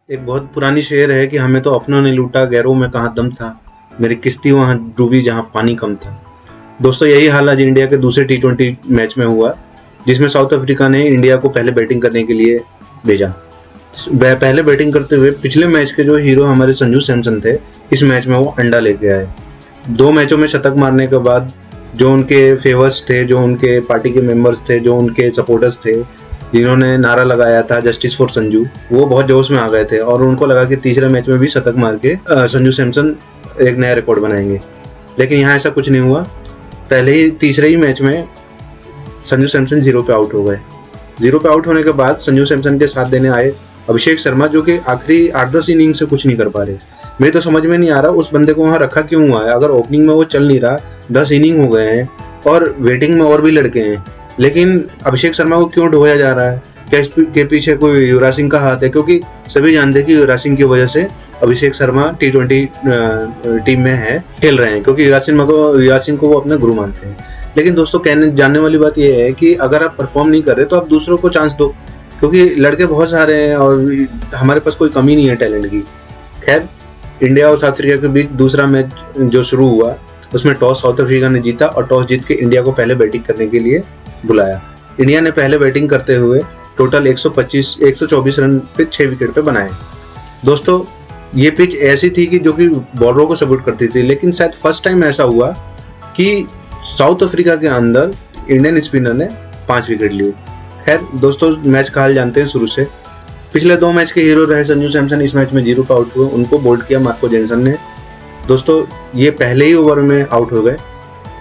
एक बहुत पुरानी शेर है कि हमें तो अपनों ने लूटा, गैरों में कहाँ दम था, मेरी किश्ती वहां डूबी जहां पानी कम था। दोस्तों यही हाल आज इंडिया के दूसरे T20 मैच में हुआ, जिसमें साउथ अफ्रीका ने इंडिया को पहले बैटिंग करने के लिए भेजा। पहले बैटिंग करते हुए पिछले मैच के जो हीरो हमारे संजू सैमसन थे, इस मैच में वो अंडा लेके आए। 2 मैचों में शतक मारने के बाद जो उनके फेवर्स थे, जो उनके पार्टी के मेंबर्स थे, जो उनके सपोर्टर्स थे, जिन्होंने नारा लगाया था जस्टिस फॉर संजू, वो बहुत जोश में आ गए थे और उनको लगा कि तीसरे मैच में भी शतक मार के संजू सैमसन एक नया रिकॉर्ड बनाएंगे। लेकिन यहाँ ऐसा कुछ नहीं हुआ। पहले ही तीसरे ही मैच में संजू सैमसन 0 पे आउट हो गए। 0 पे आउट होने के बाद संजू सैमसन के साथ देने आए अभिषेक शर्मा, जो कि आखिरी 8-10 इनिंग से कुछ नहीं कर पा रहे। मेरे तो समझ में नहीं आ रहा उस बंदे को वहाँ रखा क्यों हुआ है। अगर ओपनिंग में वो चल नहीं रहा, 10 इनिंग हो गए हैं और वेटिंग में और भी लड़के हैं, लेकिन अभिषेक शर्मा को क्यों ढोया जा रहा है? क्या इसके पीछे कोई युवराज सिंह का हाथ है? क्योंकि सभी जानते हैं कि युवराज सिंह की वजह से अभिषेक शर्मा T20 टीम में है, खेल रहे हैं, क्योंकि युवराज सिंह को वो अपना गुरु मानते हैं। लेकिन दोस्तों कहने जानने वाली बात यह है कि अगर आप परफॉर्म नहीं कर रहे तो आप दूसरों को चांस दो, क्योंकि लड़के बहुत सारे हैं और हमारे पास कोई कमी नहीं है टैलेंट की। खैर, इंडिया और साउथ अफ्रीका के बीच दूसरा मैच जो शुरू हुआ, उसमें टॉस साउथ अफ्रीका ने जीता और टॉस जीत के इंडिया को पहले बैटिंग करने के लिए बुलाया। इंडिया ने पहले बैटिंग करते हुए टोटल 124 रन पे 6 विकेट पे बनाए। दोस्तों ये पिच ऐसी थी कि जो कि बॉलरों को सपोर्ट करती थी, लेकिन शायद फर्स्ट टाइम ऐसा हुआ कि साउथ अफ्रीका के अंदर इंडियन स्पिनर ने 5 विकेट लिए। खैर दोस्तों, मैच का हाल जानते हैं शुरू से। पिछले 2 मैच के हीरो रहे संजू सैमसन, इस मैच में 0 पे आउट हुए, उनको बोल्ड किया मार्को जेनसन ने। दोस्तों ये पहले ही ओवर में आउट हो गए।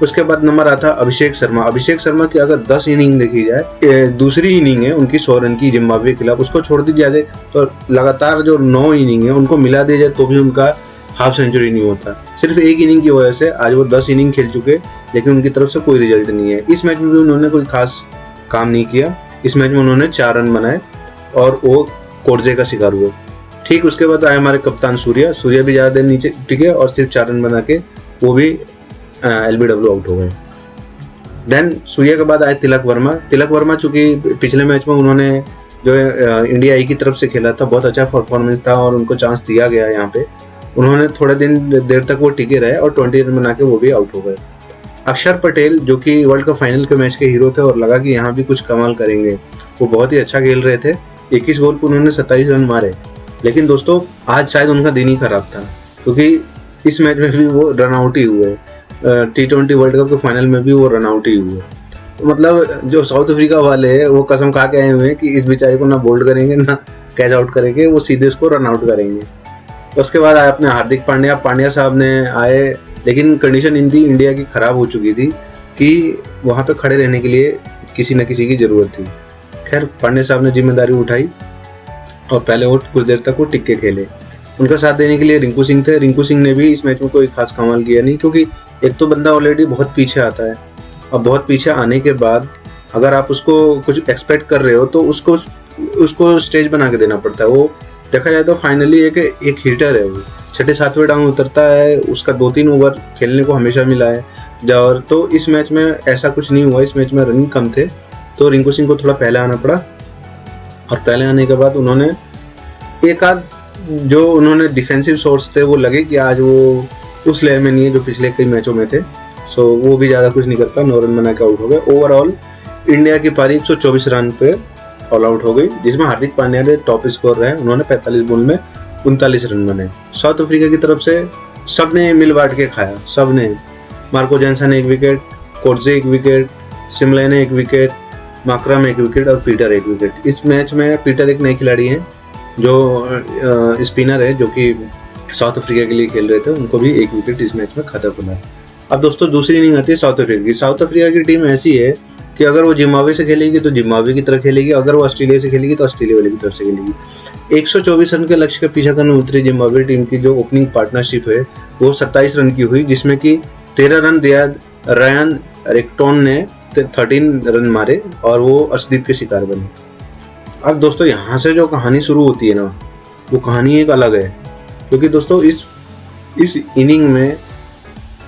उसके बाद नंबर आता अभिषेक शर्मा। अभिषेक शर्मा की अगर 10 इनिंग देखी जाए, दूसरी इनिंग है उनकी 100 रन की जिम्बाब्वे के खिलाफ, उसको छोड़ दी जाए तो लगातार जो 9 इनिंग है उनको मिला दिया जाए तो भी उनका हाफ सेंचुरी नहीं होता। सिर्फ एक इनिंग की वजह से आज वो 10 इनिंग खेल चुके, लेकिन उनकी तरफ से कोई रिजल्ट नहीं है। इस मैच में भी उन्होंने कोई खास काम नहीं किया। इस मैच में उन्होंने 4 रन बनाए और वो कोर्जे का शिकार हुए। ठीक उसके बाद आए हमारे कप्तान सूर्या भी ज़्यादा देर नीचे टिके और सिर्फ 4 रन बना के वो भी LBW आउट हो गए। देन सूर्या के बाद आए तिलक वर्मा चूंकि पिछले मैच में उन्होंने जो इंडिया ए की तरफ से खेला था, बहुत अच्छा परफॉर्मेंस था और उनको चांस दिया गया यहाँ पे। उन्होंने थोड़े देर तक वो टिके रहे और 20 रन बना के वो भी आउट हो गए। अक्षर पटेल जो कि वर्ल्ड कप फाइनल के मैच के हीरो थे और लगा कि यहाँ भी कुछ कमाल करेंगे, वो बहुत ही अच्छा खेल रहे थे। 21 बॉल पर उन्होंने 27 रन मारे। लेकिन दोस्तों आज शायद उनका दिन ही खराब था, क्योंकि इस मैच में भी वो रन आउट ही हुए। T20 वर्ल्ड कप के फाइनल में भी वो रन आउट ही हुए। तो मतलब जो साउथ अफ्रीका वाले हैं वो कसम खा के आए हुए हैं कि इस बेचारे को ना बोल्ड करेंगे ना कैच आउट करेंगे, वो सीधे उसको रन आउट करेंगे। उसके बाद आए अपने हार्दिक पांड्या साहब ने आए, लेकिन कंडीशन इंडिया की खराब हो चुकी थी कि वहाँ पे खड़े रहने के लिए किसी न किसी की ज़रूरत थी। खैर पांड्या साहब ने जिम्मेदारी उठाई और पहले वो कुछ देर तक वो टिक के खेले। उनका साथ देने के लिए रिंकू सिंह थे। रिंकू सिंह ने भी इस मैच में कोई खास कमाल किया नहीं, क्योंकि एक तो बंदा ऑलरेडी बहुत पीछे आता है। अब बहुत पीछे आने के बाद अगर आप उसको कुछ एक्सपेक्ट कर रहे हो तो उसको स्टेज बना के देना पड़ता है। वो देखा जाए तो फाइनली एक हिटर है, वो 6-7वें डाउन उतरता है, उसका 2-3 ओवर खेलने को हमेशा मिला है। और तो इस मैच में ऐसा कुछ नहीं हुआ। इस मैच में रन कम थे तो रिंकू सिंह को थोड़ा पहले आना पड़ा और पहले आने के बाद उन्होंने एक आध जो उन्होंने डिफेंसिव शॉट्स थे वो लगे कि आज वो उस लेवल में नहीं है जो पिछले कई मैचों में थे। सो वो भी ज़्यादा कुछ नहीं कर पाए, 9 रन बना के आउट हो गए। ओवरऑल इंडिया की पारी 124 रन पे ऑल आउट हो गई, जिसमें हार्दिक पांड्या ने टॉप स्कोर रहे। उन्होंने 45 बॉल में 39 रन बने। साउथ अफ्रीका की तरफ से सब ने मिल बांट के खाया। सब ने, Marco Jansen 1 wicket, Coetzee 1 wicket, Simelane 1 wicket, Markram 1 wicket और पीटर 1 विकेट। इस मैच में पीटर एक नए खिलाड़ी हैं जो स्पिनर है, जो कि साउथ अफ्रीका के लिए खेल रहे थे। उनको भी 1 विकेट इस मैच में खाता खुला। अब दोस्तों दूसरी इनिंग आती है साउथ अफ्रीका की। साउथ अफ्रीका की टीम ऐसी है कि अगर वो जिम्बाब्वे से खेलेगी तो जिम्बाब्वे की तरह खेलेगी, अगर वो ऑस्ट्रेलिया से खेलेगी तो ऑस्ट्रेलिया वाले की तरफ से खेलेगी। 124 रन के लक्ष्य का पीछा करने उतरी जिम्बाब्वे टीम की जो ओपनिंग पार्टनरशिप है वो 27 रन की हुई, जिसमें कि 13 रन रायन रेक्टोन ने 13 रन मारे और वो अर्शदीप के शिकार बने। अब दोस्तों यहाँ से जो कहानी शुरू होती है ना, वो कहानी एक अलग है, क्योंकि दोस्तों इस इनिंग में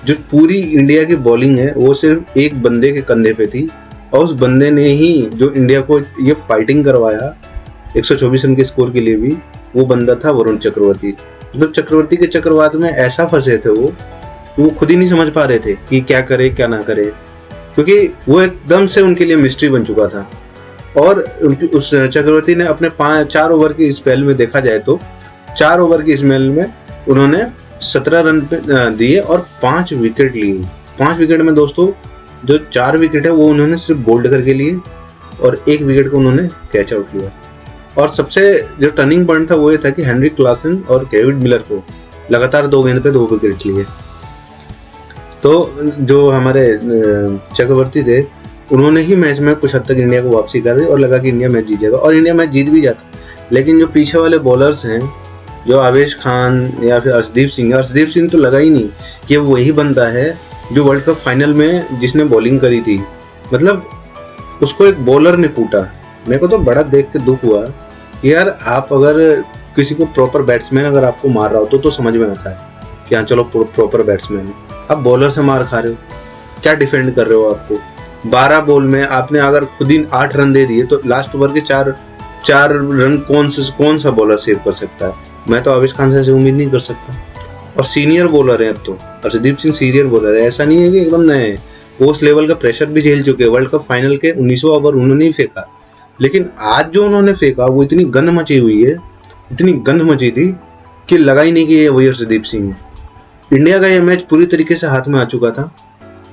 जो पूरी इंडिया की बॉलिंग है वो सिर्फ एक बंदे के कंधे पे थी और उस बंदे ने ही जो इंडिया को ये फाइटिंग करवाया 124 रन के स्कोर के लिए भी, वो बंदा था वरुण चक्रवर्ती। मतलब चक्रवर्ती के चक्रवात में ऐसा फंसे थे वो खुद ही नहीं समझ पा रहे थे कि क्या करे क्या ना करे, क्योंकि वो एकदम से उनके लिए मिस्ट्री बन चुका था। और उस चक्रवर्ती ने अपने 4 ओवर की स्पेल में, देखा जाए तो 4 ओवर की स्पेल में उन्होंने 17 रन दिए और 5 विकेट लिए। 5 विकेट में दोस्तों जो 4 विकेट है वो उन्होंने सिर्फ बोल्ड करके लिए और 1 विकेट को उन्होंने कैच आउट किया। और सबसे जो टर्निंग पॉइंट था वो ये था कि हेनरिक क्लासन और डेविड मिलर को लगातार 2 गेंद पे 2 विकेट लिए। तो जो हमारे चक्रवर्ती थे उन्होंने ही मैच में कुछ हद तक इंडिया को वापसी कर दी और लगा कि इंडिया मैच जीतेगा, और इंडिया मैच जीत भी जाता। लेकिन जो पीछे वाले बॉलर्स हैं, जो आवेश खान या फिर अर्शदीप सिंह तो लगा ही नहीं कि वो वही बंदा है जो वर्ल्ड कप फाइनल में जिसने बॉलिंग करी थी। मतलब उसको एक बॉलर ने कूटा। मेरे को तो बड़ा देख के दुख हुआ यार, आप अगर किसी को प्रॉपर बैट्समैन अगर आपको मार रहा हो तो समझ में आता है कि हाँ चलो प्रॉपर बैट्समैन है। आप बॉलर से मार खा रहे हो, क्या डिफेंड कर रहे हो? आपको 12 बॉल में आपने अगर खुद ही 8 रन दे दिए तो लास्ट ओवर के 4 रन कौन सा बॉलर सेव कर सकता है? मैं तो आवेश खान से उम्मीद नहीं कर सकता। और सीनियर बॉलर है, अब तो अर्शदीप सिंह सीनियर बॉलर है, ऐसा नहीं है कि एकदम नए हैं। वो उस लेवल का प्रेशर भी झेल चुके हैं। वर्ल्ड कप फाइनल के 19वां ओवर उन्होंने ही फेंका, लेकिन आज जो उन्होंने फेंका वो इतनी गंद मची हुई है, इतनी गंद मची थी कि लगा ही नहीं कि ये वही अर्शदीप सिंह है। इंडिया का ये मैच पूरी तरीके से हाथ में आ चुका था।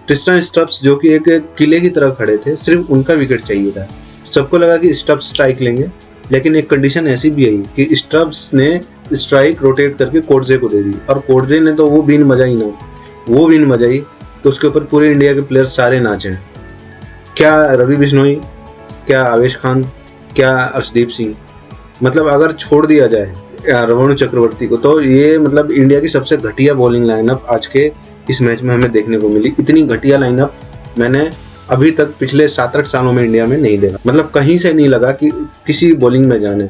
ट्रिस्टन स्टब्स जो कि एक किले की तरह खड़े थे, सिर्फ उनका विकेट चाहिए था। सबको लगा कि स्टब्स स्ट्राइक लेंगे, लेकिन एक कंडीशन ऐसी भी आई कि स्टब्स ने स्ट्राइक रोटेट करके कोटजे को दे दी, और कोटजे ने तो वो बीन बजाई तो उसके ऊपर पूरे इंडिया के प्लेयर्स सारे नाचे। क्या रवि बिश्नोई, क्या आवेश खान, क्या अर्शदीप सिंह, मतलब अगर छोड़ दिया जाए वरुण चक्रवर्ती को तो ये मतलब इंडिया की सबसे घटिया बॉलिंग लाइनअप आज के इस मैच में हमें देखने को मिली। इतनी घटिया लाइनअप मैंने अभी तक पिछले 7-8 सालों में इंडिया में नहीं देखा। मतलब कहीं से नहीं लगा कि किसी बॉलिंग में जाने।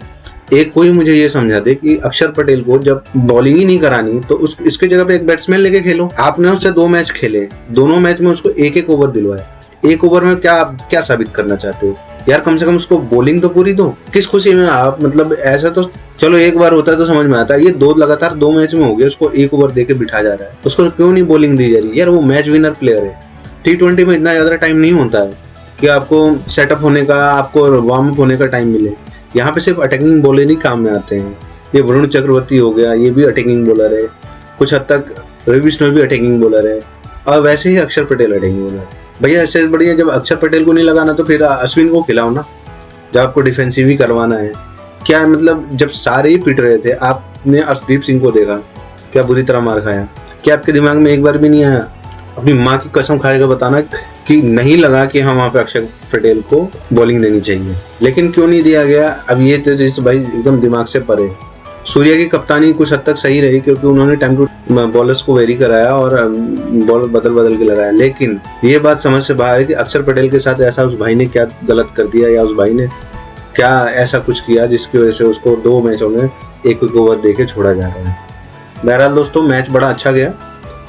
एक कोई मुझे ये समझा दे कि अक्षर पटेल को जब बॉलिंग ही नहीं करानी तो इसके जगह पे एक बैट्समैन लेके खेलो। आपने उससे 2 मैच खेले, दोनों मैच में उसको 1-1 ओवर दिलवाए। 1 ओवर में क्या साबित करना चाहते हो यार? कम से कम उसको बॉलिंग तो पूरी दो। किस खुशी में आप, मतलब ऐसा तो चलो एक बार होता है तो समझ में आता है, ये लगातार 2 मैच में हो गया उसको 1 ओवर देके बिठा जा रहा है। उसको क्यों नहीं बॉलिंग दी जा रही यार? वो मैच विनर प्लेयर है। T20 में इतना ज्यादा टाइम नहीं होता है कि आपको सेटअप होने का, आपको वार्म अप होने का टाइम मिले। यहाँ पे सिर्फ अटैकिंग बॉलर ही काम में आते हैं। ये वरुण चक्रवर्ती हो गया, ये भी अटैकिंग बॉलर है, कुछ हद तक रवि बिश्नोई भी अटैकिंग बॉलर है, और वैसे ही अक्षर पटेल अटैकिंग बॉलर। भैया ऐसे बढ़िया जब अक्षर पटेल को नहीं लगाना तो फिर अश्विन को खिलाओ ना, जब आपको डिफेंसिव ही करवाना है। क्या मतलब जब सारे ही पिट रहे थे, आपने अर्शदीप सिंह को देखा क्या बुरी तरह मार खाया? क्या आपके दिमाग में एक बार भी नहीं आया अपनी माँ की कसम खाएगा बताना कि नहीं लगा कि हम वहाँ पे अक्षर पटेल को बॉलिंग देनी चाहिए? लेकिन क्यों नहीं दिया गया? अब ये तो भाई एकदम दिमाग से परे। सूर्या की कप्तानी कुछ हद तक सही रही क्योंकि उन्होंने टाइम टू बॉलर्स को वेरी कराया और बॉल बदल के लगाया, लेकिन ये बात समझ से बाहर है कि अक्षर पटेल के साथ ऐसा उस भाई ने क्या गलत कर दिया, या उस भाई ने क्या ऐसा कुछ किया जिसकी वजह से उसको 2 मैचों में 1-1 ओवर देके छोड़ा जा रहा है। बहरहाल दोस्तों मैच बड़ा अच्छा गया,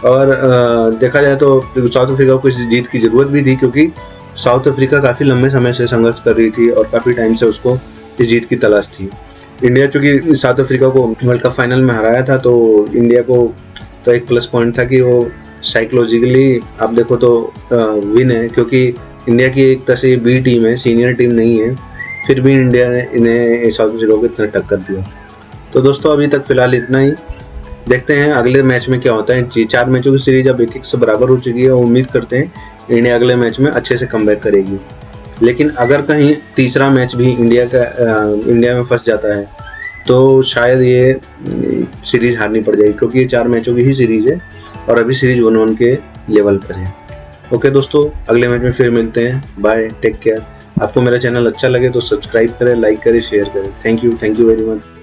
और देखा जाए तो साउथ अफ्रीका को इस जीत की ज़रूरत भी थी, क्योंकि साउथ अफ्रीका काफ़ी लंबे समय से संघर्ष कर रही थी और काफ़ी टाइम से उसको इस जीत की तलाश थी। इंडिया चूँकि साउथ अफ्रीका को वर्ल्ड कप फाइनल में हराया था, तो इंडिया को तो एक प्लस पॉइंट था कि वो साइकोलॉजिकली आप देखो तो विन है, क्योंकि इंडिया की एक तरह से बी टीम है, सीनियर टीम नहीं है, फिर भी इंडिया ने इन्हें साउथ अफ्रीका को इतना टक्कर दिया। तो दोस्तों अभी तक फिलहाल इतना ही, देखते हैं अगले मैच में क्या होता है। 4 मैचों की सीरीज अब 1-1 से बराबर हो चुकी है और उम्मीद करते हैं इंडिया अगले मैच में अच्छे से कमबैक करेगी। लेकिन अगर कहीं तीसरा मैच भी इंडिया में फंस जाता है तो शायद ये सीरीज हारनी पड़ जाएगी, क्योंकि ये 4 मैचों की ही सीरीज है और अभी सीरीज 1-1 के लेवल पर है। ओके दोस्तों, अगले मैच में फिर मिलते हैं। Bye, take care. आपको मेरा चैनल अच्छा लगे तो सब्सक्राइब करें, लाइक करें, शेयर करें। Thank you very much.